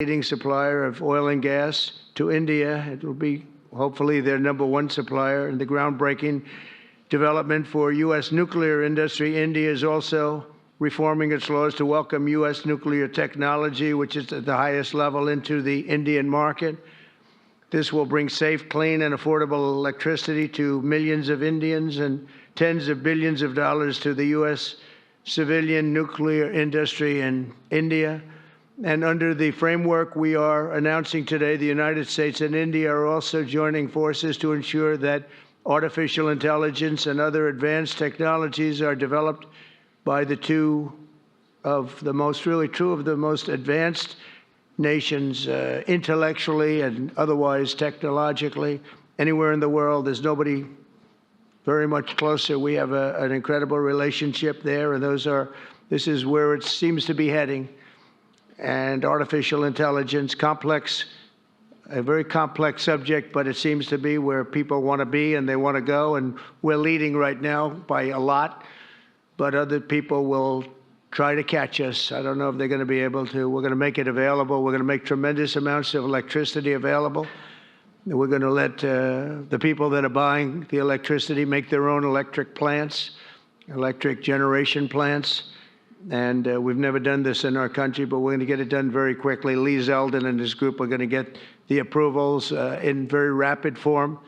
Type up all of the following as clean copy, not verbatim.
leading supplier of oil and gas to India. It will be hopefully their #1 supplier. And the groundbreaking development for U.S. nuclear industry. India is also reforming its laws to welcome U.S. nuclear technology, which is at the highest level, into the Indian market. This will bring safe, clean, and affordable electricity to millions of Indians and tens of billions of dollars to the U.S. civilian nuclear industry in India. And under the framework we are announcing today, the United States and India are also joining forces to ensure that artificial intelligence and other advanced technologies are developed by two of the most advanced nations, intellectually and otherwise technologically. Anywhere in the world, there's nobody very much closer. We have an incredible relationship there, and this is where it seems to be heading. And artificial intelligence, a very complex subject, but it seems to be where people want to be and they want to go. And we're leading right now by a lot, but other people will try to catch us. I don't know if they're going to be able to. We're going to make it available. We're going to make tremendous amounts of electricity available. We're going to let the people that are buying the electricity make their own electric plants, electric generation plants. And we've never done this in our country, but we're going to get it done very quickly. Lee Zeldin and his group are going to get the approvals in very rapid form.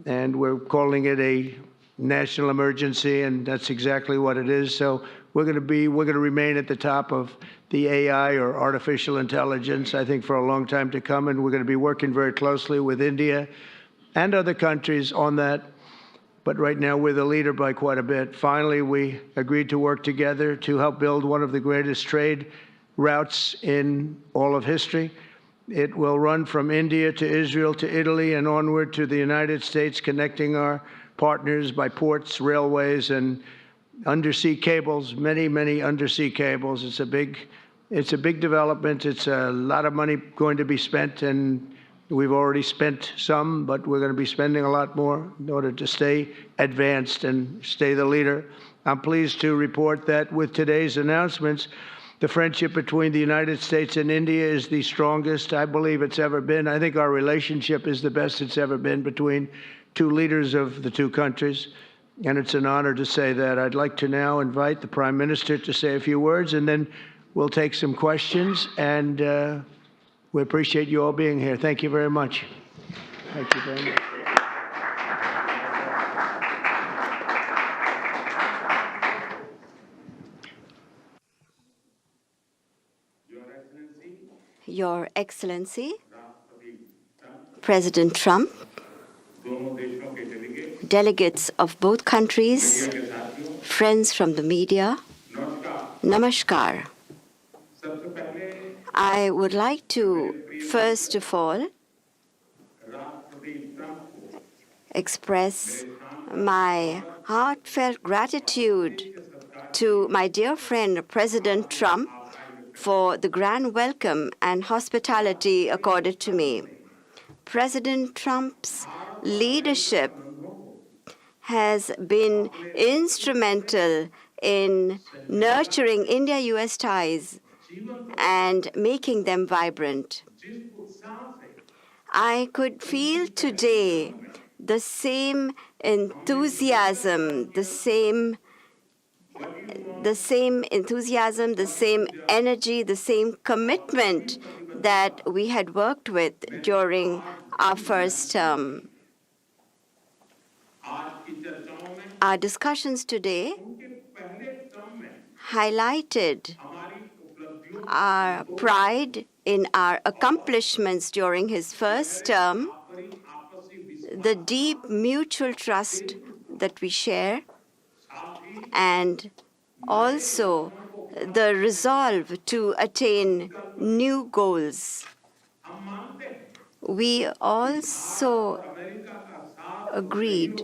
And we're calling it a national emergency, and that's exactly what it is. So we're going to remain at the top of the AI, or artificial intelligence, I think, for a long time to come. And we're going to be working very closely with India and other countries on that. But right now, we're the leader by quite a bit. Finally, we agreed to work together to help build one of the greatest trade routes in all of history. It will run from India to Israel to Italy and onward to the United States, connecting our partners by ports, railways, and undersea cables, many, many undersea cables. It's a big development. It's a lot of money going to be spent, and we've already spent some, but we're going to be spending a lot more in order to stay advanced and stay the leader. I'm pleased to report that with today's announcements, the friendship between the United States and India is the strongest I believe it's ever been. I think our relationship is the best it's ever been between two leaders of the two countries, and it's an honor to say that. I'd like to now invite the Prime Minister to say a few words, and then we'll take some questions, and we appreciate you all being here. Thank you very much. Thank you very much. Your Excellency, President Trump, delegates of both countries, friends from the media, Namaskar. I would like to, first of all, express my heartfelt gratitude to my dear friend, President Trump, for the grand welcome and hospitality accorded to me. President Trump's leadership has been instrumental in nurturing India-US ties and making them vibrant. I could feel today the same enthusiasm, the same energy, the same commitment that we had worked with during our first term. Our discussions today highlighted our pride in our accomplishments during his first term, the deep mutual trust that we share, and also the resolve to attain new goals. We also agreed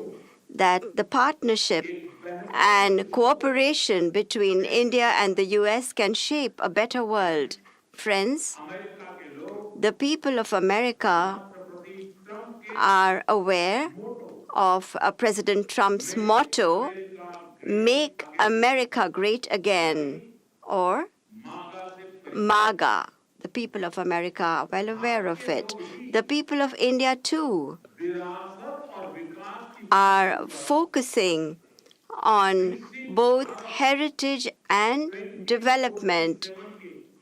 that the partnership and cooperation between India and the US can shape a better world. Friends, the people of America are aware of President Trump's motto, "Make America Great Again," or MAGA. The the people of America are well aware of it. The people of India, too, are focusing on both heritage and development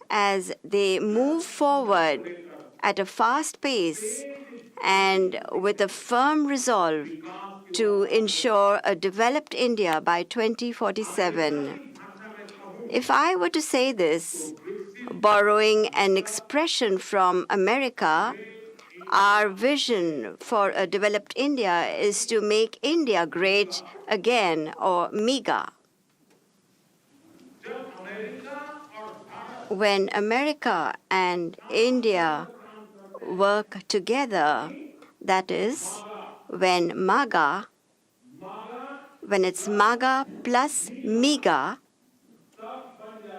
as they move forward at a fast pace and with a firm resolve to ensure a developed India by 2047. If I were to say this, borrowing an expression from America, our vision for a developed India is to make India great again, or MEGA. When America and India work together, that is, when it's MAGA plus MEGA,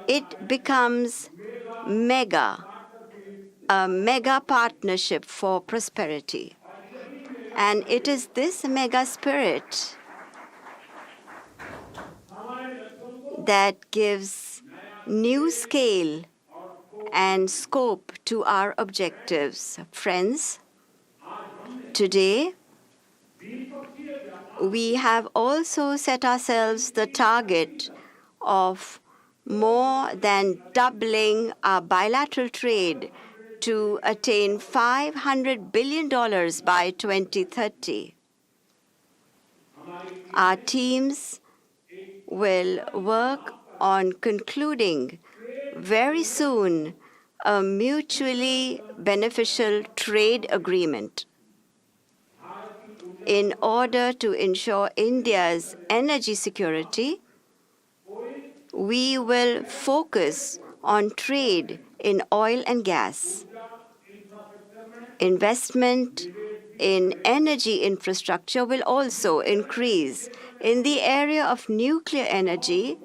it becomes MEGA, a mega partnership for prosperity. And it is this mega spirit that gives new scale and scope to our objectives. Friends, today, we have also set ourselves the target of more than doubling our bilateral trade to attain $500 billion by 2030. Our teams will work on concluding very soon a mutually beneficial trade agreement in order to ensure India's energy security. We will focus on trade in oil and gas. Investment in energy infrastructure will also increase. In the area of nuclear energy,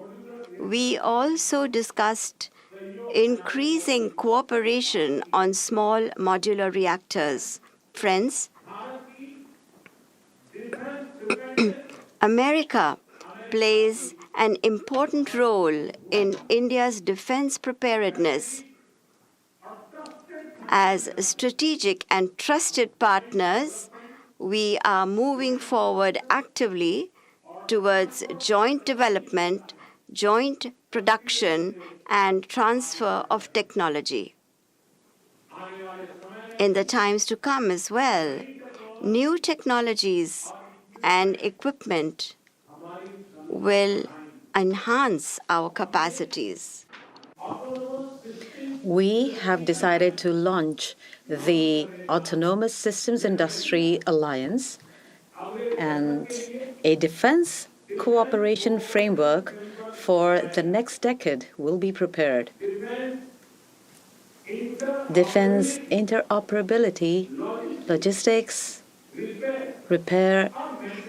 we also discussed increasing cooperation on small modular reactors. Friends, America plays an important role in India's defense preparedness. As strategic and trusted partners, we are moving forward actively towards joint development, joint production, and transfer of technology. In the times to come as well, new technologies and equipment will enhance our capacities. We have decided to launch the Autonomous Systems Industry Alliance, and a defense cooperation framework for the next decade will be prepared. Defense interoperability, logistics, repair,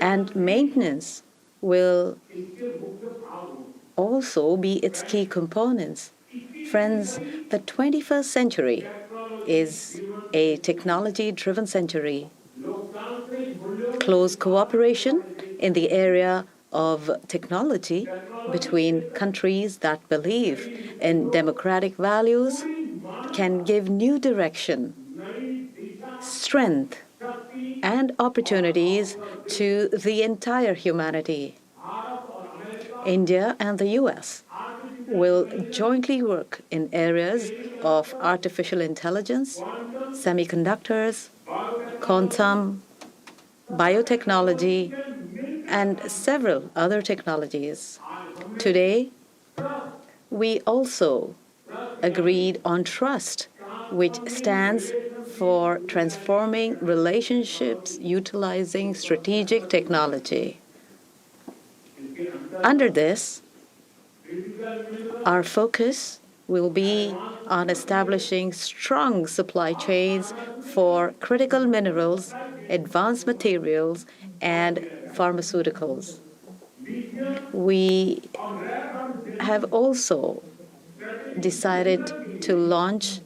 and maintenance will also be its key components. Friends, the 21st century is a technology-driven century. Close cooperation in the area of technology between countries that believe in democratic values can give new direction, strength, and opportunities to the entire humanity. India and the US will jointly work in areas of artificial intelligence, semiconductors, quantum, biotechnology, and several other technologies. Today, we also agreed on trust, which stands for transforming relationships utilizing strategic technology. Under this, our focus will be on establishing strong supply chains for critical minerals, advanced materials, and pharmaceuticals. We have also decided to launch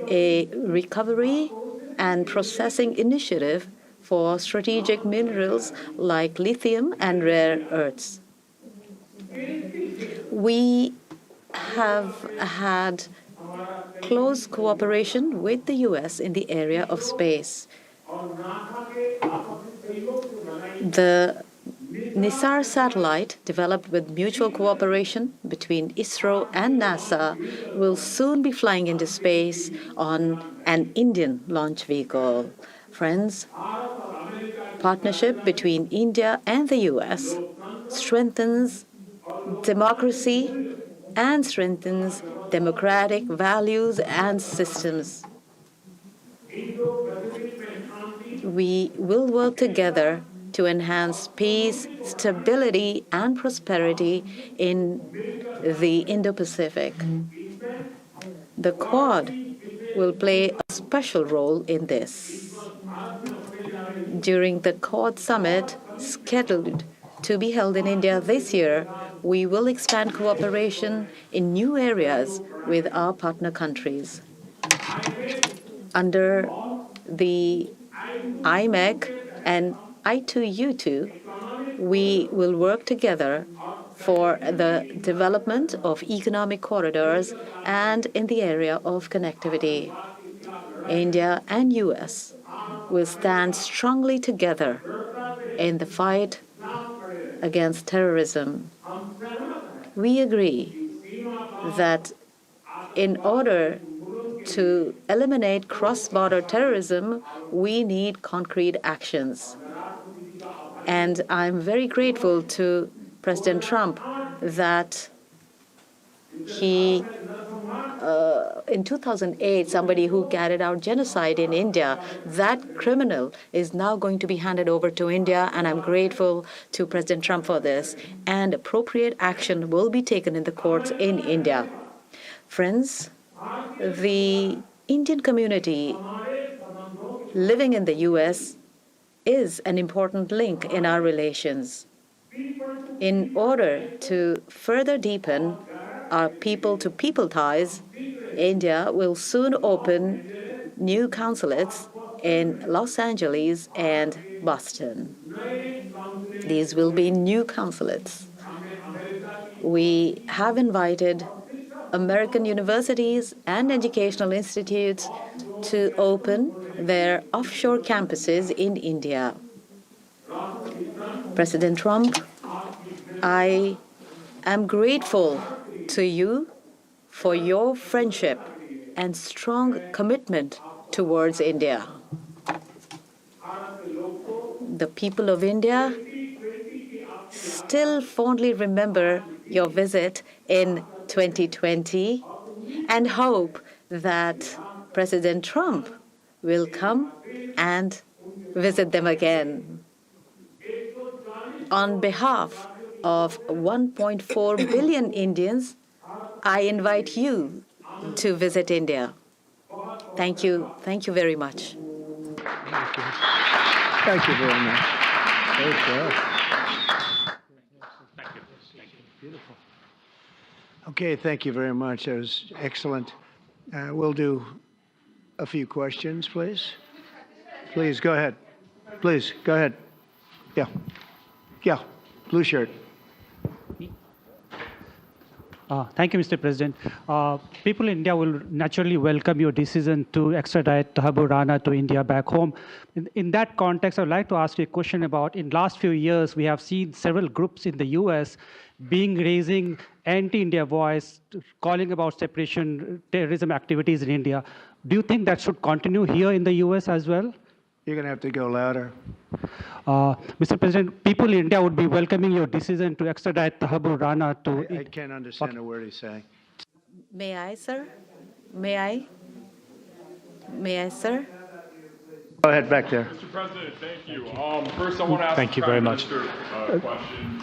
a recovery and processing initiative for strategic minerals like lithium and rare earths. We have had close cooperation with the U.S. in the area of space. The Nisar satellite, developed with mutual cooperation between ISRO and NASA, will soon be flying into space on an Indian launch vehicle. Friends, partnership between India and the U.S. strengthens democracy and strengthens democratic values and systems. We will work together to enhance peace, stability, and prosperity in the Indo-Pacific. The Quad will play a special role in this. During the Quad summit scheduled to be held in India this year, we will expand cooperation in new areas with our partner countries. Under the IMEC and I2U2, we will work together for the development of economic corridors and in the area of connectivity. India and US will stand strongly together in the fight against terrorism. We agree that in order to eliminate cross-border terrorism, we need concrete actions. And I'm very grateful to President Trump that he, in 2008, somebody who carried out genocide in India, that criminal is now going to be handed over to India, and I'm grateful to President Trump for this. And appropriate action will be taken in the courts in India. Friends, the Indian community living in the U.S. is an important link in our relations. In order to further deepen our people-to-people ties, India will soon open new consulates in Los Angeles and Boston. These will be new consulates. We have invited American universities and educational institutes to open their offshore campuses in India. President Trump, I am grateful to you for your friendship and strong commitment towards India. The people of India still fondly remember your visit in 2020 and hope that President Trump will come and visit them again. On behalf of 1.4 billion Indians, I invite you to visit India. Thank you. Thank you very much. Thank you. Thank you very much. Great job. Thank you. Beautiful. Okay, thank you very much. That was excellent. We'll do a few questions, please. Please, go ahead. Please, go ahead. Yeah. Yeah, blue shirt. Thank you, Mr. President. People in India will naturally welcome your decision to extradite Thakur Rana to India back home. In that context, I would like to ask you a question about, in last few years, we have seen several groups in the U.S. raising anti-India voice, calling about separation terrorism activities in India. Do you think that should continue here in the U.S. as well? You're going to have to go louder. Mr. President, people in India would be welcoming your decision to extradite Thakur Rana to... I can't understand a word he's saying. May I, sir? May I? May I, sir? Go ahead, back there. Mr. President, thank you. First, I want to ask Thank the you very Prime much. Minister a question.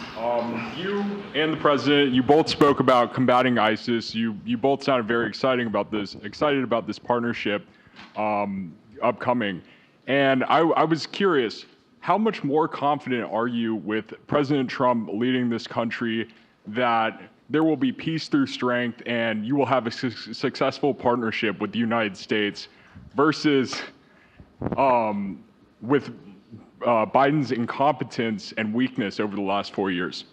You and the President, you both spoke about combating ISIS. You both sounded very excited about this partnership upcoming. And I was curious, how much more confident are you with President Trump leading this country that there will be peace through strength and you will have a successful partnership with the United States versus with Biden's incompetence and weakness over the last 4 years?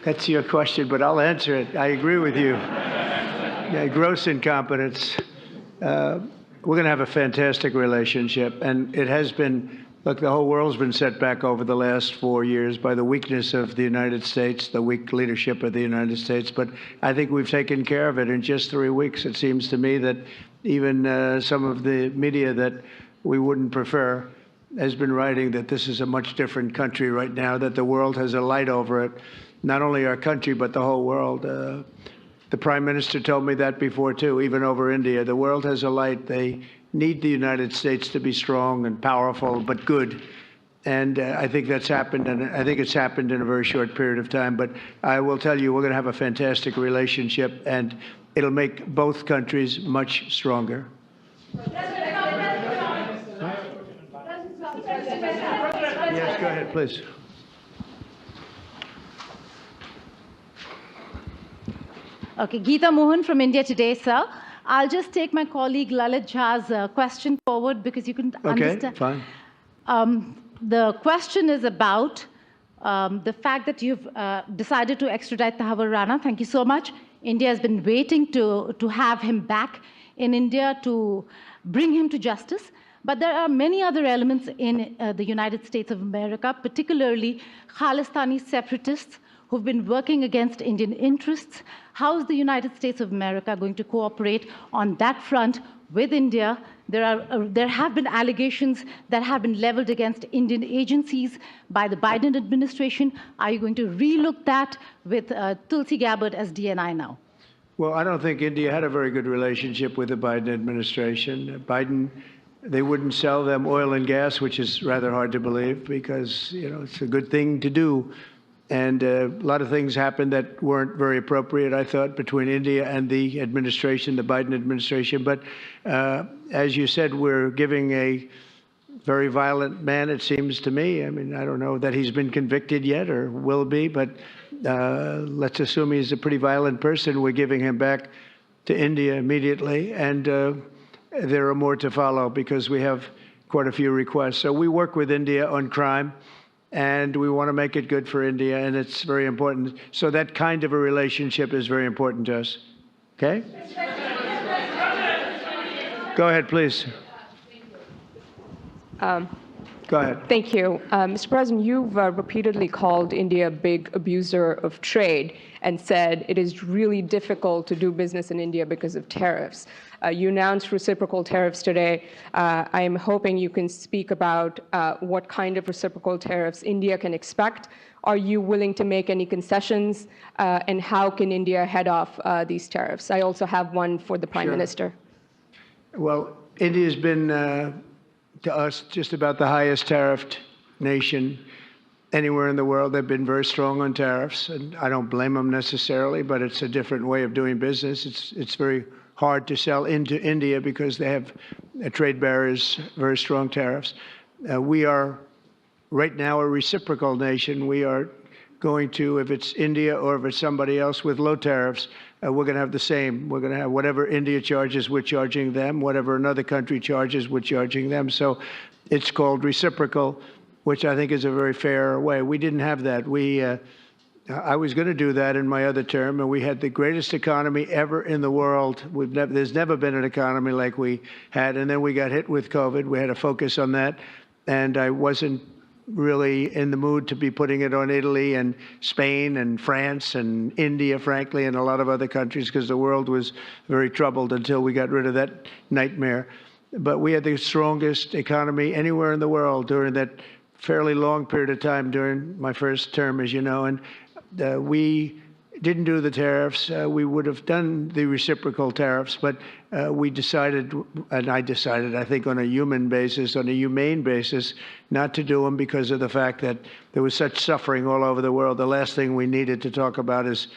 That's your question, but I'll answer it. I agree with you. Yeah, gross incompetence. We're going to have a fantastic relationship, and it has been. Look, the whole world's been set back over the last 4 years by the weakness of the United States, the weak leadership of the United States. But I think we've taken care of it in just 3 weeks. It seems to me that even some of the media that we wouldn't prefer has been writing that this is a much different country right now, that the world has a light over it, not only our country, but the whole world. The Prime Minister told me that before, too, even over India. The world has a light. They need the United States to be strong and powerful, but good. And I think that's happened, and I think it's happened in a very short period of time. But I will tell you, we're going to have a fantastic relationship, and it'll make both countries much stronger. Yes, go ahead, please. Okay, Geeta Mohan from India Today, sir. I'll just take my colleague Lalit Jha's question forward because you can understand. Okay, fine. The question is about the fact that you've decided to extradite Tahaboor Rana. Thank you so much. India has been waiting to have him back in India to bring him to justice. But there are many other elements in the United States of America, particularly Khalistani separatists who've been working against Indian interests. How is the United States of America going to cooperate on that front with India? There have been allegations that have been leveled against Indian agencies by the Biden administration. Are you going to relook that with Tulsi Gabbard as DNI now? Well, I don't think India had a very good relationship with the Biden administration. They wouldn't sell them oil and gas, which is rather hard to believe because, it's a good thing to do. And a lot of things happened that weren't very appropriate, I thought, between India and the administration, the Biden administration. But as you said, we're giving a very violent man, it seems to me. I mean, I don't know that he's been convicted yet or will be, but let's assume he's a pretty violent person. We're giving him back to India immediately. And there are more to follow because we have quite a few requests. So we work with India on crime. And we want to make it good for India, and it's very important. So that kind of a relationship is very important to us. Okay? Go ahead, please. Go ahead. Thank you. Mr. President, you've repeatedly called India a big abuser of trade and said it is really difficult to do business in India because of tariffs. You announced reciprocal tariffs today. I am hoping you can speak about what kind of reciprocal tariffs India can expect. Are you willing to make any concessions? And how can India head off these tariffs? I also have one for the Prime Minister. Well, India's been, to us, just about the highest tariffed nation anywhere in the world. They've been very strong on tariffs, and I don't blame them necessarily, but it's a different way of doing business. It's very hard to sell into India because they have trade barriers, very strong tariffs. We are right now a reciprocal nation. We are going to, if it's India or if it's somebody else with low tariffs, we're going to have the same. We're going to have whatever India charges, we're charging them. Whatever another country charges, we're charging them. So it's called reciprocal, which I think is a very fair way. We didn't have that. I was going to do that in my other term, and we had the greatest economy ever in the world. There's never been an economy like we had, and then we got hit with COVID. We had to focus on that, and I wasn't really in the mood to be putting it on Italy and Spain and France and India, frankly, and a lot of other countries because the world was very troubled until we got rid of that nightmare. But we had the strongest economy anywhere in the world during that fairly long period of time during my first term, as you know, and we didn't do the tariffs. We would have done the reciprocal tariffs, but we decided, and I decided, I think on a human basis, on a humane basis, not to do them because of the fact that there was such suffering all over the world. The last thing we needed to talk about is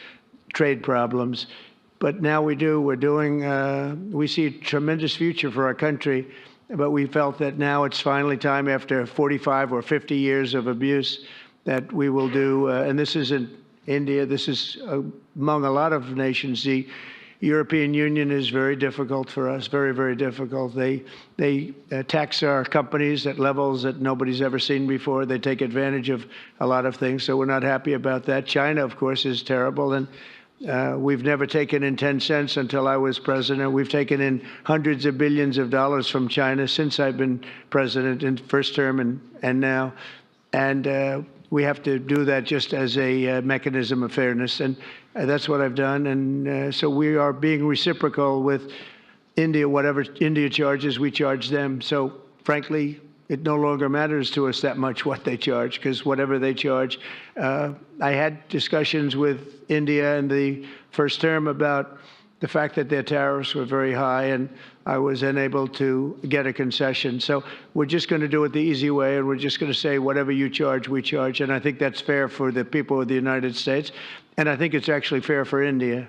trade problems. But now we do. We're doing, we see a tremendous future for our country, but we felt that now it's finally time after 45 or 50 years of abuse that we will do, and this isn't India, this is among a lot of nations, the European Union is very difficult for us, very, very difficult. They tax our companies at levels that nobody's ever seen before. They take advantage of a lot of things, so we're not happy about that. China, of course, is terrible, and we've never taken in 10 cents until I was president. We've taken in hundreds of billions of dollars from China since I've been president in first term and now. And we have to do that just as a mechanism of fairness. And that's what I've done. And so we are being reciprocal with India. Whatever India charges, we charge them. So frankly, it no longer matters to us that much what they charge, because whatever they charge. I had discussions with India in the first term about the fact that their tariffs were very high, and I was unable to get a concession. So we're just going to do it the easy way, and we're just going to say whatever you charge, we charge. And I think that's fair for the people of the United States, and I think it's actually fair for India.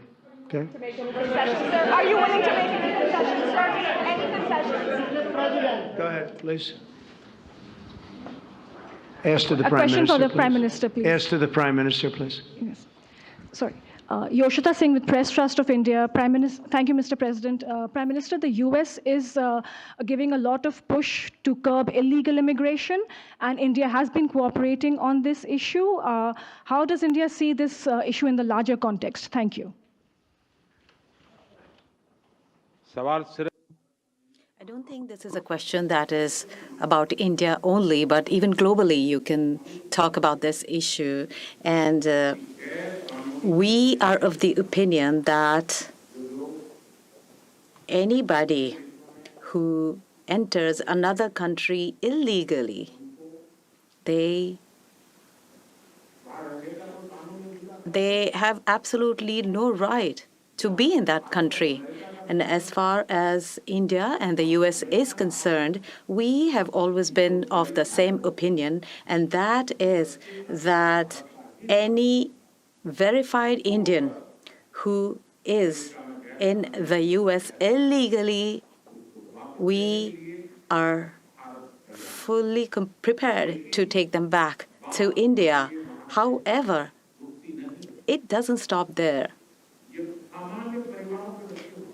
Okay? To make any concessions, sir? Are you willing to make any concessions, sir? Any concessions? Go ahead, please. Ask to the A Prime question Minister, for the please. Prime Minister, please. Ask to the Prime Minister, please. Yes. Sorry. Yoshita Singh with Press Trust of India. Thank you, Mr. President. Prime Minister, the U.S. is giving a lot of push to curb illegal immigration, and India has been cooperating on this issue. How does India see this issue in the larger context? Thank you. I don't think this is a question that is about India only, but even globally you can talk about this issue. And we are of the opinion that anybody who enters another country illegally, they have absolutely no right to be in that country. And as far as India and the U.S. is concerned, we have always been of the same opinion, and that is that any verified Indian who is in the U.S. illegally, we are fully prepared to take them back to India. However, it doesn't stop there.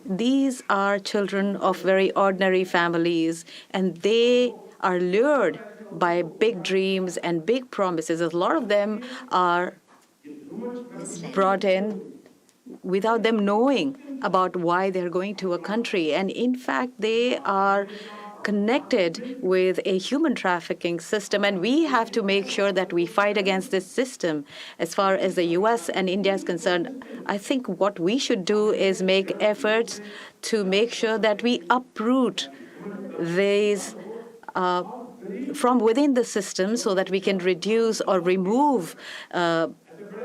These are children of very ordinary families, and they are lured by big dreams and big promises. A lot of them are brought in without them knowing about why they're going to a country. And in fact, they are connected with a human trafficking system, and we have to make sure that we fight against this system. As far as the U.S. and India is concerned, I think what we should do is make efforts to make sure that we uproot these from within the system so that we can reduce or remove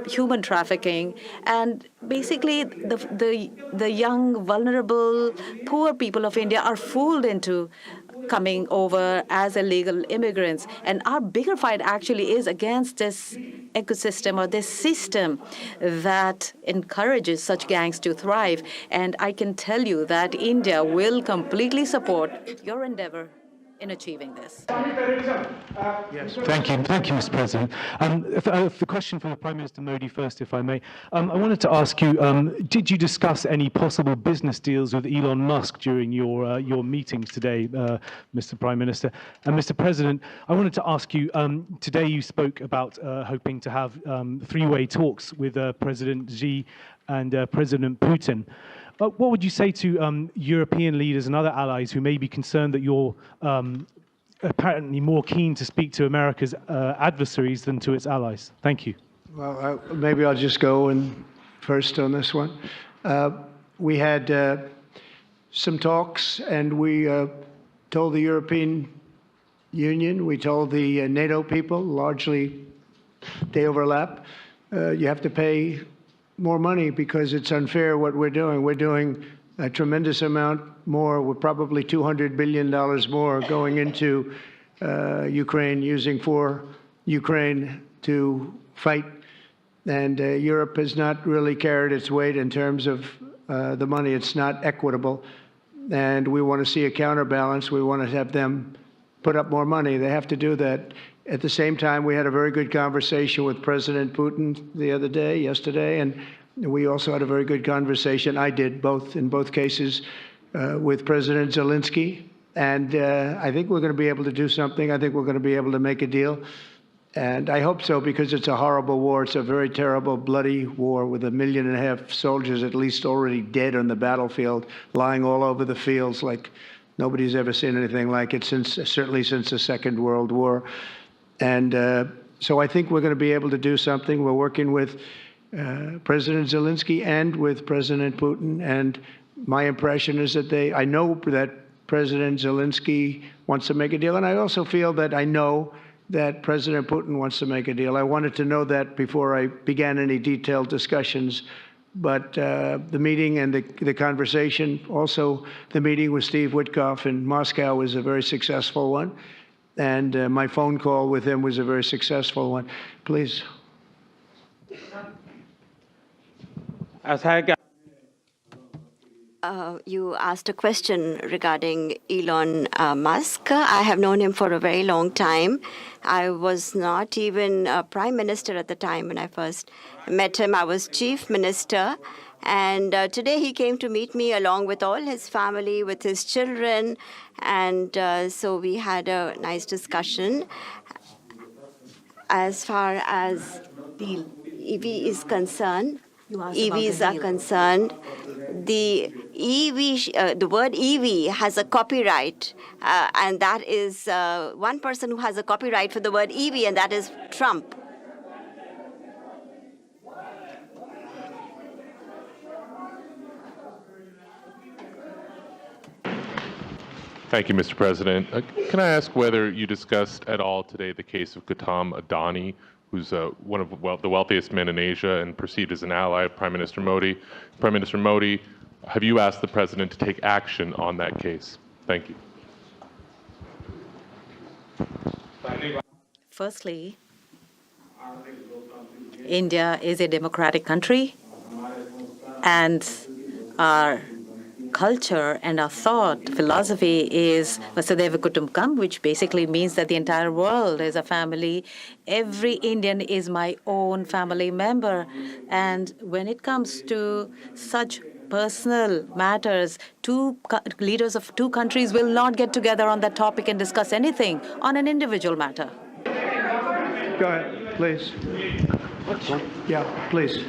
human trafficking. And basically, the young, vulnerable, poor people of India are fooled into coming over as illegal immigrants. And our bigger fight actually is against this ecosystem or this system that encourages such gangs to thrive. And I can tell you that India will completely support your endeavor in achieving this. Yes. Thank you, Mr. President. The question for Prime Minister Modi first, if I may. I wanted to ask you, did you discuss any possible business deals with Elon Musk during your meetings today, Mr. Prime Minister? And Mr. President, I wanted to ask you, today you spoke about hoping to have three-way talks with President Xi and President Putin. What would you say to European leaders and other allies who may be concerned that you're apparently more keen to speak to America's adversaries than to its allies? Thank you. Well, maybe I'll just go first on this one. We had some talks, and we told the European Union, we told the NATO people, largely they overlap, you have to pay more money because it's unfair what we're doing. We're doing a tremendous amount more. We're probably $200 billion more going into Ukraine, using for Ukraine to fight. And Europe has not really carried its weight in terms of the money. It's not equitable. And we want to see a counterbalance. We want to have them put up more money. They have to do that. At the same time, we had a very good conversation with President Putin yesterday, and We also had a very good conversation. I did in both cases with President Zelensky. And I think we're going to be able to do something. I think we're going to be able to make a deal. And I hope so, because it's a horrible war. It's a very terrible, bloody war with 1.5 million soldiers at least already dead on the battlefield, lying all over the fields like nobody's ever seen anything like it, certainly since the Second World War. And so I think we're going to be able to do something. We're working with President Zelensky and with President Putin. And my impression is that I know that President Zelensky wants to make a deal. And I also feel that I know that President Putin wants to make a deal. I wanted to know that before I began any detailed discussions. But the meeting and the conversation, also the meeting with Steve Witkoff in Moscow, was a very successful one. And my phone call with him was a very successful one. Please. You asked a question regarding Elon Musk. I have known him for a very long time. I was not even a prime minister at the time when I first met him. I was chief minister. And today he came to meet me along with all his family, with his children. And so we had a nice discussion. As far as the EV is concerned, EVs are concerned, the word EV has a copyright, and that is one person who has a copyright for the word EV, and that is Trump. Thank you, Mr. President. Can I ask whether you discussed at all today the case of Gautam Adani, who's one of the wealthiest men in Asia and perceived as an ally of Prime Minister Modi? Prime Minister Modi, have you asked the President to take action on that case? Thank you. Firstly, India is a democratic country, and our culture and our thought philosophy is Vasudhaiva Kutumbakam, which basically means that the entire world is a family. Every Indian is my own family member. And when it comes to such personal matters, leaders of two countries will not get together on that topic and discuss anything on an individual matter. Go ahead, please. Yeah, please.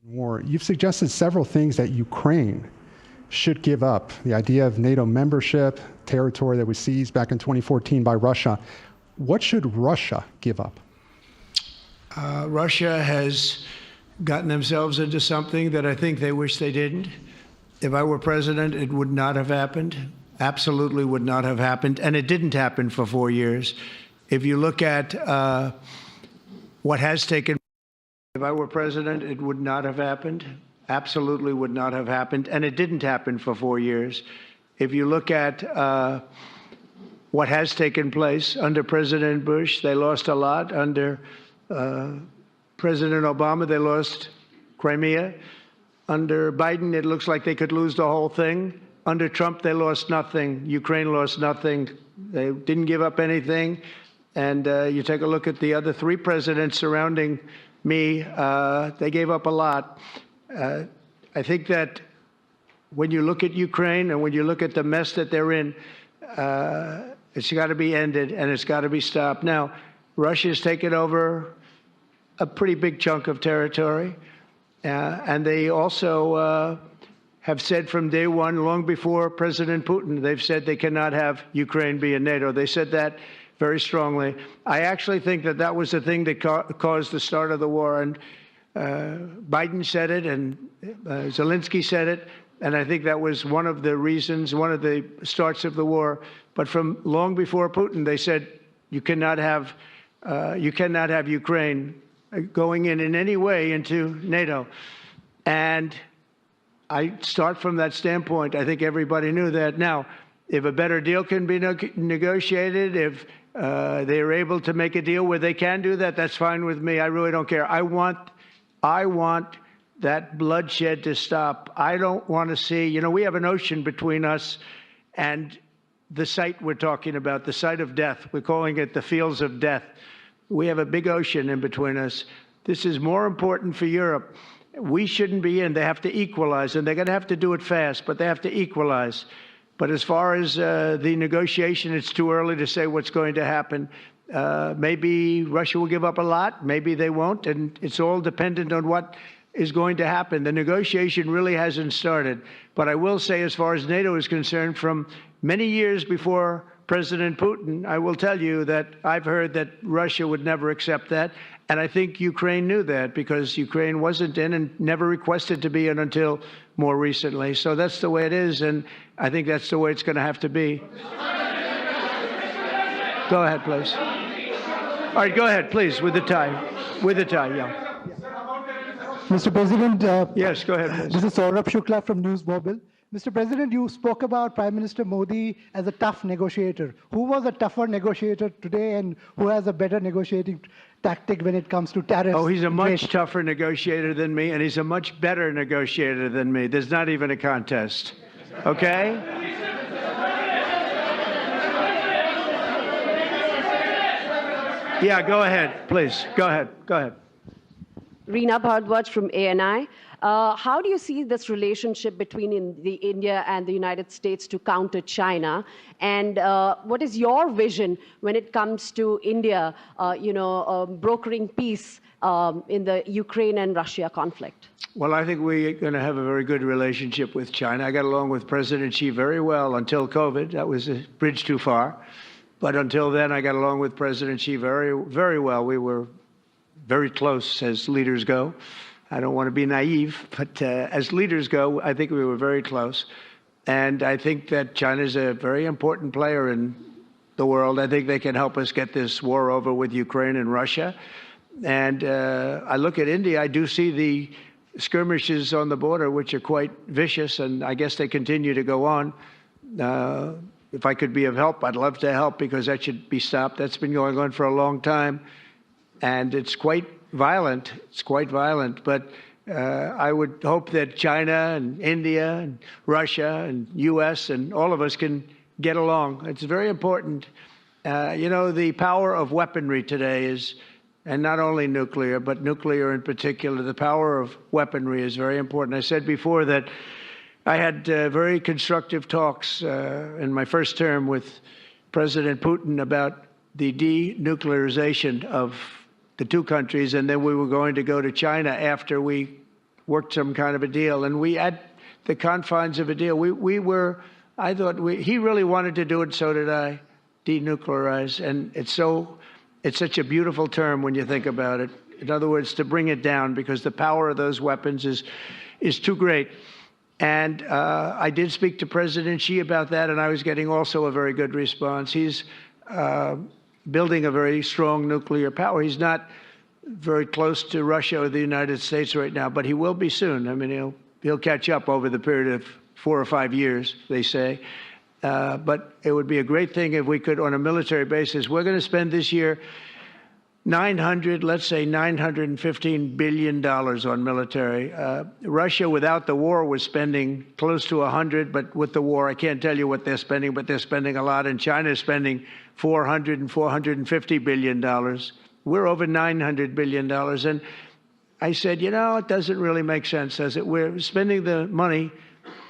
War. You've suggested several things that Ukraine should give up. The idea of NATO membership, territory that was seized back in 2014 by Russia. What should Russia give up? Russia has gotten themselves into something that I think they wish they didn't. If I were president, it would not have happened. Absolutely would not have happened. And it didn't happen for 4 years. If you look at what has taken, if I were president, it would not have happened. Absolutely would not have happened. And it didn't happen for 4 years. If you look at what has taken place under President Bush, they lost a lot. Under President Obama, they lost Crimea. Under Biden, it looks like they could lose the whole thing. Under Trump, they lost nothing. Ukraine lost nothing. They didn't give up anything. And you take a look at the other 3 presidents surrounding me, they gave up a lot. I think that when you look at Ukraine and when you look at the mess that they're in, it's got to be ended and it's got to be stopped. Now, Russia's taken over a pretty big chunk of territory, and they also have said from day one, long before President Putin, they've said they cannot have Ukraine be in NATO. They said that very strongly. I actually think that that was the thing that caused the start of the war. And Biden said it, and Zelensky said it, and I think that was one of the reasons, one of the starts of the war. But from long before Putin, they said you cannot have Ukraine going in any way into NATO. And I start from that standpoint. I think everybody knew that. Now, if a better deal can be negotiated, if they're able to make a deal where they can do that, that's fine with me. I really don't care. I want that bloodshed to stop. I don't want to see, we have an ocean between us and the site we're talking about, the site of death. We're calling it the fields of death. We have a big ocean in between us. This is more important for Europe. We shouldn't be in. They have to equalize, and they're going to have to do it fast, but they have to equalize. But as far as the negotiation, it's too early to say what's going to happen. Maybe Russia will give up a lot. Maybe they won't. And it's all dependent on what is going to happen. The negotiation really hasn't started. But I will say, as far as NATO is concerned, from many years before President Putin, I will tell you that I've heard that Russia would never accept that. And I think Ukraine knew that, because Ukraine wasn't in and never requested to be in until more recently. So that's the way it is. And I think that's the way it's going to have to be. Go ahead, please. All right, go ahead, please, with the tie. With the tie, yeah. Mr. President, yes, go ahead, please. This is Saurabh Shukla from News Mobile. Mr. President, you spoke about Prime Minister Modi as a tough negotiator. Who was a tougher negotiator today, and who has a better negotiating tactic when it comes to tariffs? Oh, he's a much tougher negotiator than me, and he's a much better negotiator than me. There's not even a contest. Okay? Yeah, go ahead, please. Go ahead. Go ahead. Reena Bhardwaj from ANI. How do you see this relationship between India and the United States to counter China? And what is your vision when it comes to India, brokering peace in the Ukraine and Russia conflict? Well, I think we're going to have a very good relationship with China. I got along with President Xi very well until COVID. That was a bridge too far. But until then, I got along with President Xi very, very well. We were very close as leaders go. I don't want to be naive, but as leaders go, I think we were very close. And I think that China is a very important player in the world. I think they can help us get this war over with Ukraine and Russia. And I look at India, I do see the skirmishes on the border, which are quite vicious, and I guess they continue to go on. If I could be of help, I'd love to help, because that should be stopped. That's been going on for a long time. And it's quite violent. It's quite violent. But I would hope that China and India and Russia and U.S. and all of us can get along. It's very important. The power of weaponry today is, and not only nuclear, but nuclear in particular, the power of weaponry is very important. I said before that I had very constructive talks in my first term with President Putin about the denuclearization of the two countries, and then we were going to go to China after we worked some kind of a deal. And we, at the confines of a deal, I thought he really wanted to do it, so did I, denuclearize. And it's such a beautiful term when you think about it. In other words, to bring it down, because the power of those weapons is too great. And I did speak to President Xi about that, and I was getting also a very good response. He's building a very strong nuclear power. He's not very close to Russia or the United States right now, but he will be soon. I mean, he'll catch up over the period of 4 or 5 years, they say. But it would be a great thing if we could, on a military basis. We're going to spend this year $915 billion on military. Russia, without the war, was spending close to 100, but with the war, I can't tell you what they're spending, but they're spending a lot. And China is spending $400 and $450 billion. We're over $900 billion. And I said, it doesn't really make sense, does it? We're spending the money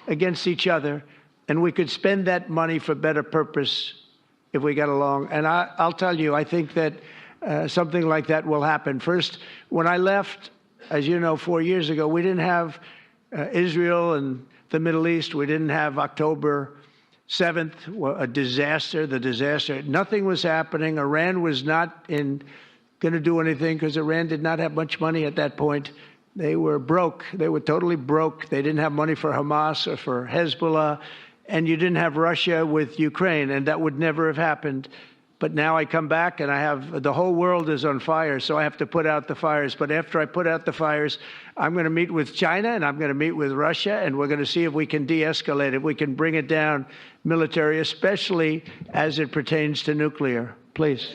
against each other, and we could spend that money for better purpose if we got along. And I'll tell you, I think that something like that will happen. First, when I left, as you know, 4 years ago, we didn't have Israel and the Middle East. We didn't have October 7th, a disaster, the disaster. Nothing was happening. Iran was not going to do anything, because Iran did not have much money at that point. They were broke. They were totally broke. They didn't have money for Hamas or for Hezbollah. And you didn't have Russia with Ukraine, and that would never have happened. But now I come back and the whole world is on fire, so I have to put out the fires. But after I put out the fires, I'm going to meet with China and I'm going to meet with Russia, and we're going to see if we can de-escalate, if we can bring it down military, especially as it pertains to nuclear. Please.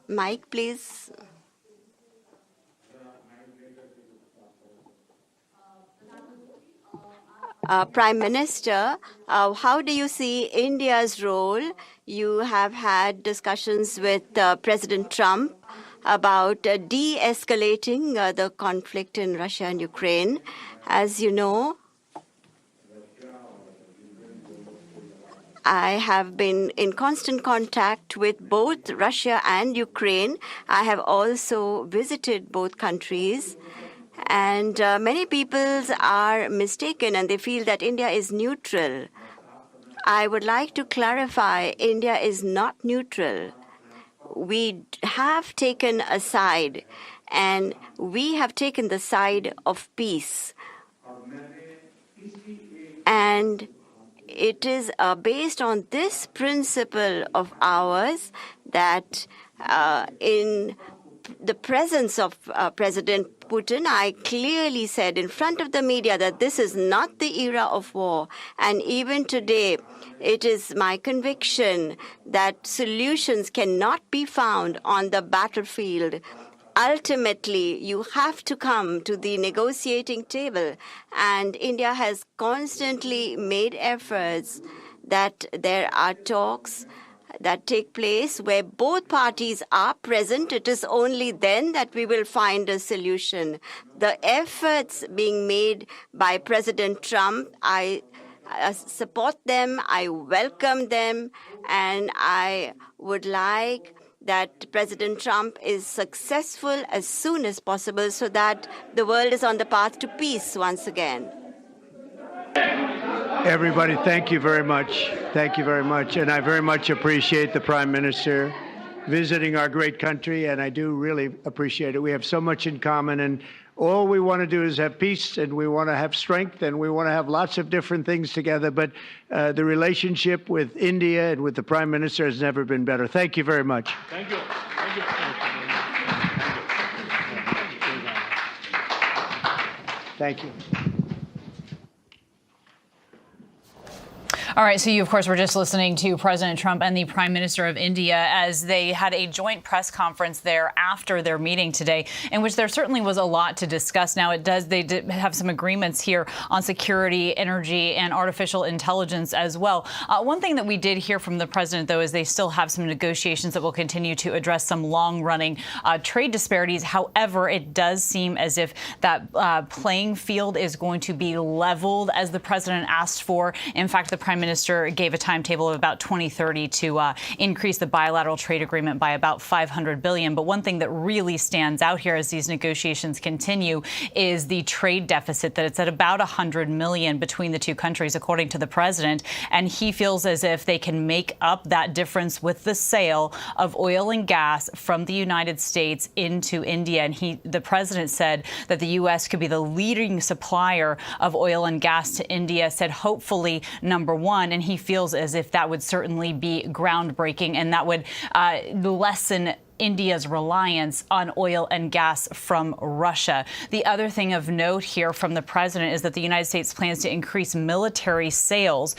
Mic, please. Prime Minister, how do you see India's role? You have had discussions with President Trump about de-escalating the conflict in Russia and Ukraine. As you know, I have been in constant contact with both Russia and Ukraine. I have also visited both countries. And many people are mistaken and they feel that India is neutral. I would like to clarify, India is not neutral. We have taken a side, and we have taken the side of peace. And it is based on this principle of ours that in the presence of President Putin, I clearly said in front of the media that this is not the era of war. And even today, it is my conviction that solutions cannot be found on the battlefield. Ultimately, you have to come to the negotiating table. And India has constantly made efforts that there are talks that take place where both parties are present. It is only then that we will find a solution. The efforts being made by President Trump, I support them, I welcome them, and I would like that President Trump is successful as soon as possible so that the world is on the path to peace once again. Everybody, thank you very much. Thank you very much. And I very much appreciate the Prime Minister visiting our great country, and I do really appreciate it. We have so much in common, and all we want to do is have peace, and we want to have strength, and we want to have lots of different things together. But the relationship with India and with the Prime Minister has never been better. Thank you very much. Thank you. Thank you. Thank you. All right, so you, of course, were just listening to President Trump and the Prime Minister of India as they had a joint press conference there after their meeting today, in which there certainly was a lot to discuss. Now, they did have some agreements here on security, energy, and artificial intelligence as well. One thing that we did hear from the president, though, is they still have some negotiations that will continue to address some long-running trade disparities. However, it does seem as if that playing field is going to be leveled, as the president asked for. In fact, the Prime Minister gave a timetable of about 2030 to increase the bilateral trade agreement by about $500 billion. But one thing that really stands out here as these negotiations continue is the trade deficit, that it's at about $100 million between the two countries, according to the president. And he feels as if they can make up that difference with the sale of oil and gas from the United States into India. And the president said that the U.S. could be the leading supplier of oil and gas to India, said hopefully number one. And he feels as if that would certainly be groundbreaking, and that would lessen India's reliance on oil and gas from Russia. The other thing of note here from the president is that the United States plans to increase military sales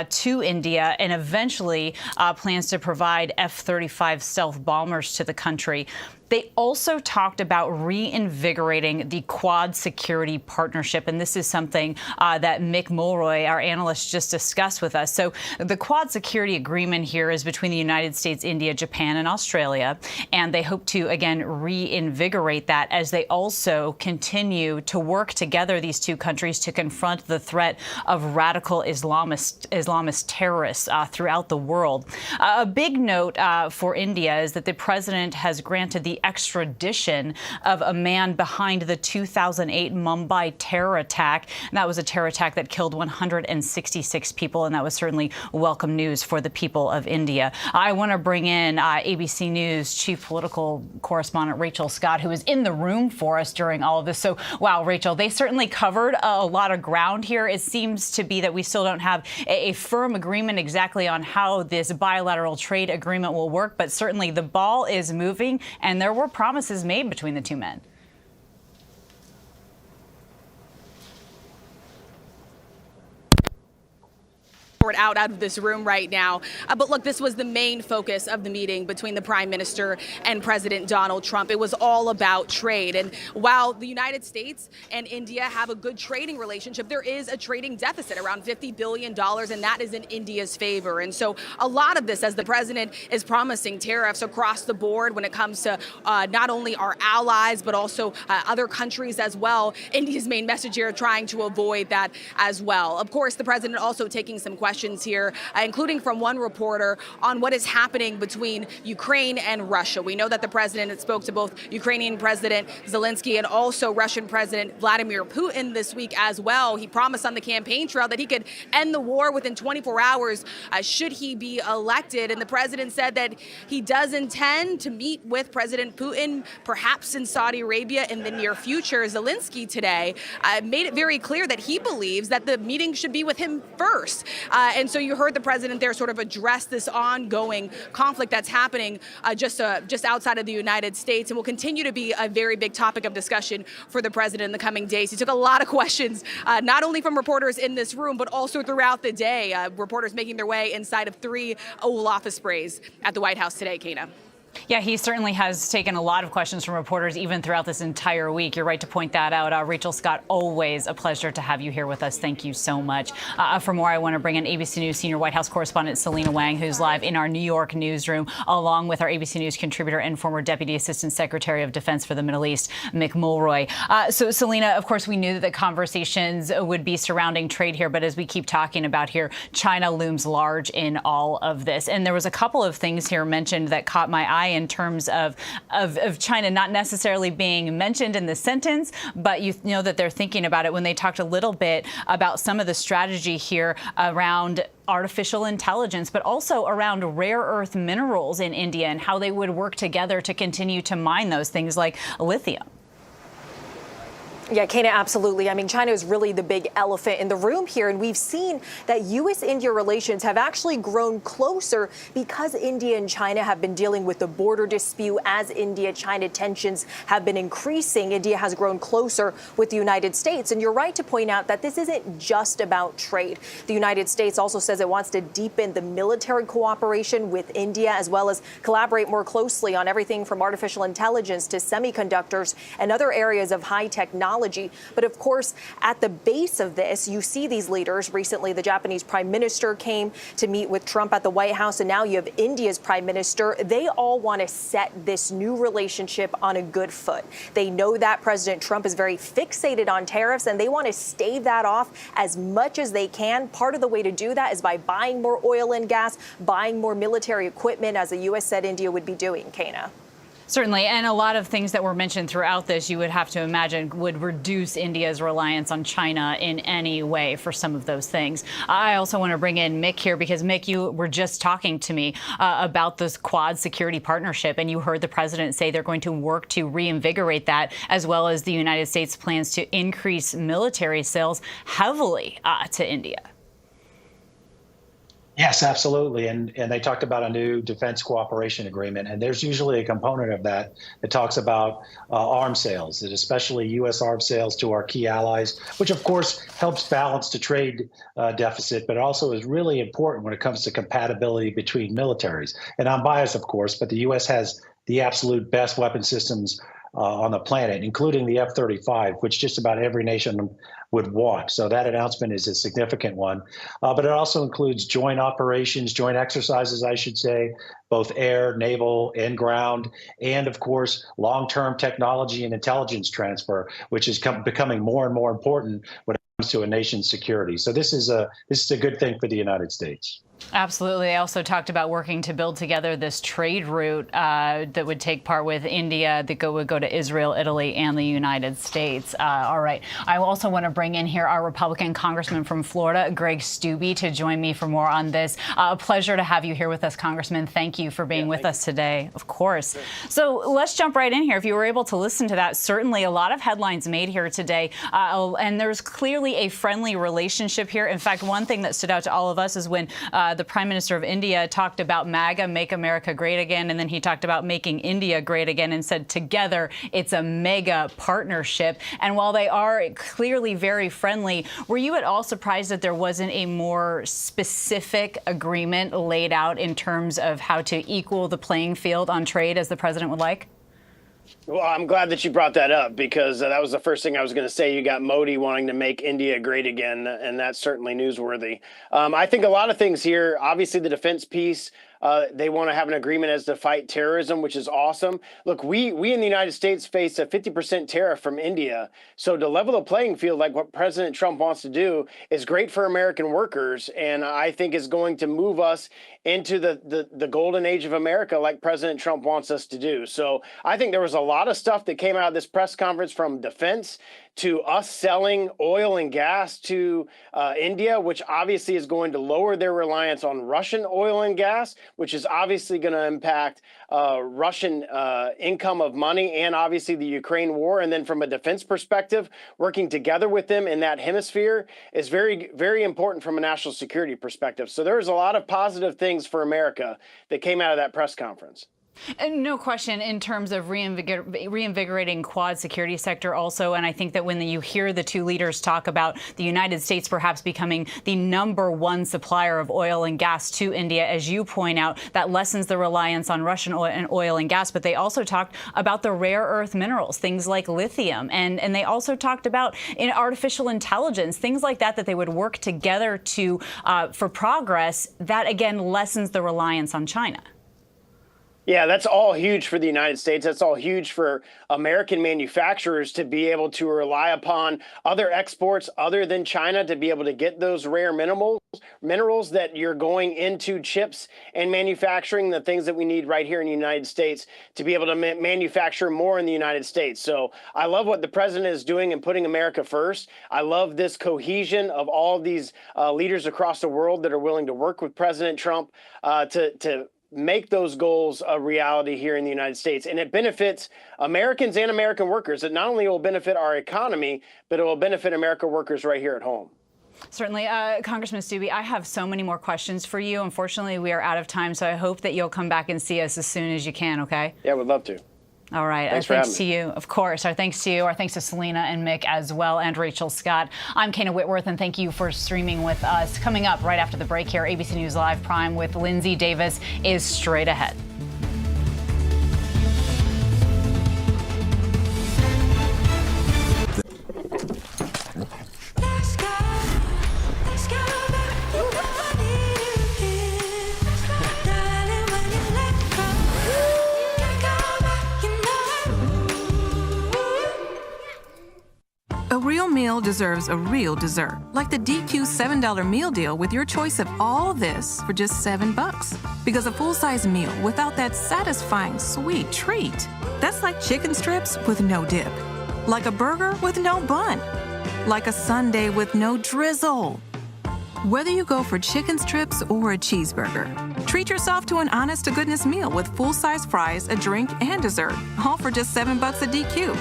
to India and eventually plans to provide F-35 stealth bombers to the country. They also talked about reinvigorating the Quad security partnership, and this is something that Mick Mulroy, our analyst, just discussed with us. So the Quad security agreement here is between the United States, India, Japan, and Australia, and they hope to, again, reinvigorate that as they also continue to work together, these two countries, to confront the threat of radical Islamist terrorists throughout the world. A big note for India is that the president has granted the extradition of a man behind the 2008 Mumbai terror attack. And that was a terror attack that killed 166 people, and that was certainly welcome news for the people of India. I want to bring in ABC News chief political correspondent Rachel Scott, who is in the room for us during all of this. So, wow, Rachel, they certainly covered a lot of ground here. It seems to be that we still don't have a firm agreement exactly on how this bilateral trade agreement will work, but certainly the ball is moving, and there were promises made between the two men. escort out of this room right now. But look, this was the main focus of the meeting between the Prime Minister and President Donald Trump. It was all about trade. And while the United States and India have a good trading relationship, there is a trading deficit around $50 billion, and that is in India's favor. And so a lot of this, as the president is promising tariffs across the board when it comes to not only our allies, but also other countries as well, India's main message here trying to avoid that as well. Of course, the president also taking some questions here, including from one reporter on what is happening between Ukraine and Russia. We know that the president spoke to both Ukrainian President Zelensky and also Russian President Vladimir Putin this week as well. He promised on the campaign trail that he could end the war within 24 hours should he be elected. And the president said that he does intend to meet with President Putin, perhaps in Saudi Arabia in the near future. Zelensky today made it very clear that he believes that the meeting should be with him first. And so you heard the president there sort of address this ongoing conflict that's happening just outside of the United States, and will continue to be a very big topic of discussion for the president in the coming days. He took a lot of questions, not only from reporters in this room, but also throughout the day. Reporters making their way inside of 3 Oval Office sprays at the White House today, Kana. Yeah, he certainly has taken a lot of questions from reporters even throughout this entire week. You're right to point that out. Rachel Scott, always a pleasure to have you here with us. Thank you so much. For more, I want to bring in ABC News senior White House correspondent Selena Wang, who's live in our New York newsroom, along with our ABC News contributor and former Deputy Assistant Secretary of Defense for the Middle East, Mick Mulroy. So, Selena, of course, we knew that the conversations would be surrounding trade here, but as we keep talking about here, China looms large in all of this. And there was a couple of things here mentioned that caught my eye in terms of China not necessarily being mentioned in the sentence, but you know that they're thinking about it when they talked a little bit about some of the strategy here around artificial intelligence, but also around rare earth minerals in India and how they would work together to continue to mine those things like lithium. Yeah, Kana, absolutely. I mean, China is really the big elephant in the room here, and we've seen that U.S.-India relations have actually grown closer because India and China have been dealing with the border dispute. As India-China tensions have been increasing, India has grown closer with the United States. And you're right to point out that this isn't just about trade. The United States also says it wants to deepen the military cooperation with India, as well as collaborate more closely on everything from artificial intelligence to semiconductors and other areas of high technology. But of course, at the base of this, you see these leaders. Recently, the Japanese prime minister came to meet with Trump at the White House, and now you have India's prime minister. They all want to set this new relationship on a good foot. They know that President Trump is very fixated on tariffs, and they want to stave that off as much as they can. Part of the way to do that is by buying more oil and gas, buying more military equipment, as the U.S. said India would be doing, Kana. Certainly, and a lot of things that were mentioned throughout this, you would have to imagine, would reduce India's reliance on China in any way for some of those things. I also want to bring in Mick here because, Mick, you were just talking to me about this Quad security partnership, and you heard the president say they're going to work to reinvigorate that, as well as the United States plans to increase military sales heavily to India. Yes, absolutely. And they talked about a new defense cooperation agreement. And there's usually a component of that that talks about arms sales, and especially U.S. arms sales to our key allies, which, of course, helps balance the trade deficit, but also is really important when it comes to compatibility between militaries. And I'm biased, of course, but the U.S. has the absolute best weapon systems on the planet, including the F-35, which just about every nation would want. So that announcement is a significant one. But it also includes joint operations, joint exercises, I should say, both air, naval, and ground, and of course, long-term technology and intelligence transfer, which is becoming more and more important when it comes to a nation's security. So this is a good thing for the United States. Absolutely. They also talked about working to build together this trade route that would take part with India, that would go to Israel, Italy, and the United States. All right. I also want to bring in here our Republican congressman from Florida, Greg Steube, to join me for more on this. A pleasure to have you here with us, Congressman. Thank you for being with us today, of course. Sure. So let's jump right in here. If you were able to listen to that, certainly a lot of headlines made here today. And there's clearly a friendly relationship here. In fact, one thing that stood out to all of us is when the Prime Minister of India talked about MAGA, Make America Great Again, and then he talked about making India great again and said together it's a mega partnership. And while they are clearly very friendly, were you at all surprised that there wasn't a more specific agreement laid out in terms of how to equal the playing field on trade as the president would like? Well, I'm glad that you brought that up because that was the first thing I was going to say. You got Modi wanting to make India great again, and that's certainly newsworthy. I think a lot of things here, obviously the defense piece, they want to have an agreement as to fight terrorism, which is awesome. Look, we in the United States face a 50% tariff from India. So to level the playing field, like what President Trump wants to do, is great for American workers, and I think is going to move us into the golden age of America like President Trump wants us to do. So I think there was a lot of stuff that came out of this press conference, from defense to us selling oil and gas to India, which obviously is going to lower their reliance on Russian oil and gas, which is obviously going to impact Russian income of money, and obviously the Ukraine war. And then from a defense perspective, working together with them in that hemisphere is very, very important from a national security perspective. So there's a lot of positive things for America that came out of that press conference. And no question in terms of reinvigorating Quad security sector also. And I think that when you hear the two leaders talk about the United States perhaps becoming the #1 supplier of oil and gas to India, as you point out, that lessens the reliance on Russian oil and gas. But they also talked about the rare earth minerals, things like lithium. And they also talked about artificial intelligence, things like that they would work together to for progress that, again, lessens the reliance on China. Yeah, that's all huge for the United States. That's all huge for American manufacturers to be able to rely upon other exports other than China to be able to get those rare minerals that you're going into chips and manufacturing, the things that we need right here in the United States to be able to manufacture more in the United States. So I love what the president is doing and putting America first. I love this cohesion of all of these leaders across the world that are willing to work with President Trump to make those goals a reality here in the United States. And it benefits Americans and American workers. It not only will benefit our economy, but it will benefit American workers right here at home. Certainly. Congressman Steube, I have so many more questions for you. Unfortunately, we are out of time, so I hope that you'll come back and see us as soon as you can, okay? Yeah, we'd love to. All right. Thanks to you, of course. Our thanks to you. Our thanks to Selena and Mick as well, and Rachel Scott. I'm Kana Whitworth, and thank you for streaming with us. Coming up right after the break here, ABC News Live Prime with Lindsay Davis is straight ahead. A real meal deserves a real dessert, like the DQ $7 meal deal with your choice of all this for just $7. Because a full-size meal without that satisfying sweet treat, that's like chicken strips with no dip, like a burger with no bun, like a sundae with no drizzle. Whether you go for chicken strips or a cheeseburger, treat yourself to an honest-to-goodness meal with full-size fries, a drink, and dessert, all for just $7 a DQ.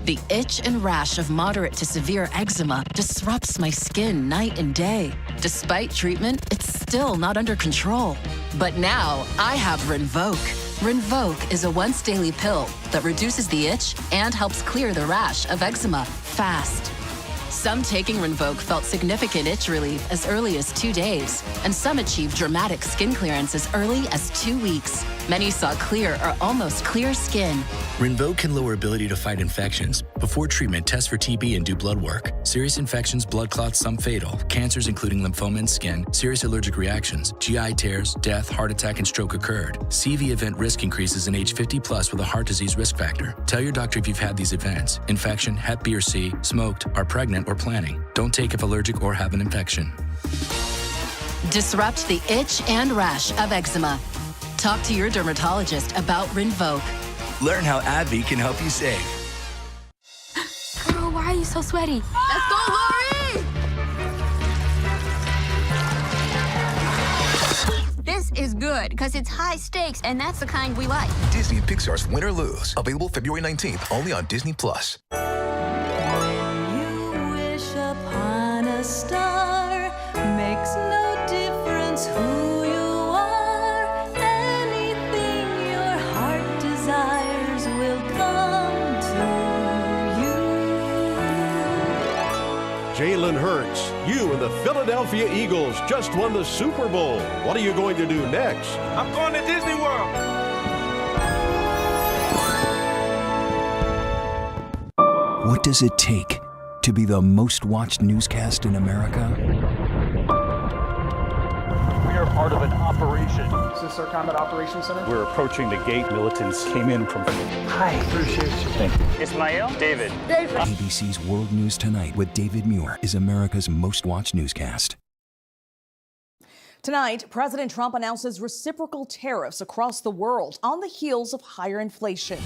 The itch and rash of moderate to severe eczema disrupts my skin night and day. Despite treatment, it's still not under control. But now I have Rinvoq. Rinvoq is a once-daily pill that reduces the itch and helps clear the rash of eczema fast. Some taking Rinvoq felt significant itch relief as early as 2 days, and some achieved dramatic skin clearance as early as 2 weeks. Many saw clear or almost clear skin. Rinvoq can lower ability to fight infections. Before treatment, test for TB and do blood work. Serious infections, blood clots, some fatal. Cancers including lymphoma and skin, serious allergic reactions, GI tears, death, heart attack, and stroke occurred. CV event risk increases in age 50 plus with a heart disease risk factor. Tell your doctor if you've had these events. Infection, Hep B or C, smoked, are pregnant, or planning. Don't take if allergic or have an infection. Disrupt the itch and rash of eczema. Talk to your dermatologist about Rinvoq. Learn how AbbVie can help you save. Girl, why are you so sweaty? Let's go, Lori! This is good, because it's high stakes, and that's the kind we like. Disney and Pixar's Win or Lose. Available February 19th, only on Disney+. You wish upon a star, make desires will come to you. Jalen Hurts, you and the Philadelphia Eagles just won the Super Bowl. What are you going to do next? I'm going to Disney World. What does it take to be the most watched newscast in America? We are part of an operation. Is this our combat operations center? We're approaching the gate. Militants came in from... Hi. Appreciate you. Thank you. Ismail? David. ABC's World News Tonight with David Muir is America's most watched newscast. Tonight, President Trump announces reciprocal tariffs across the world on the heels of higher inflation. I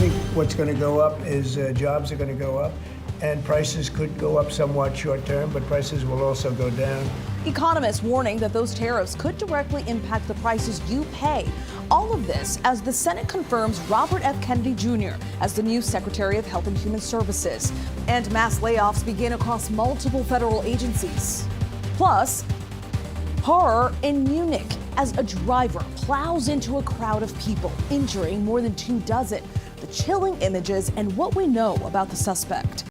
think what's going to go up is jobs are going to go up, and prices could go up somewhat short term, but prices will also go down. Economists warning that those tariffs could directly impact the prices you pay. All of this as the Senate confirms Robert F. Kennedy Jr. as the new Secretary of Health and Human Services. And mass layoffs begin across multiple federal agencies. Plus, horror in Munich as a driver plows into a crowd of people, injuring more than 24. The chilling images and what we know about the suspect.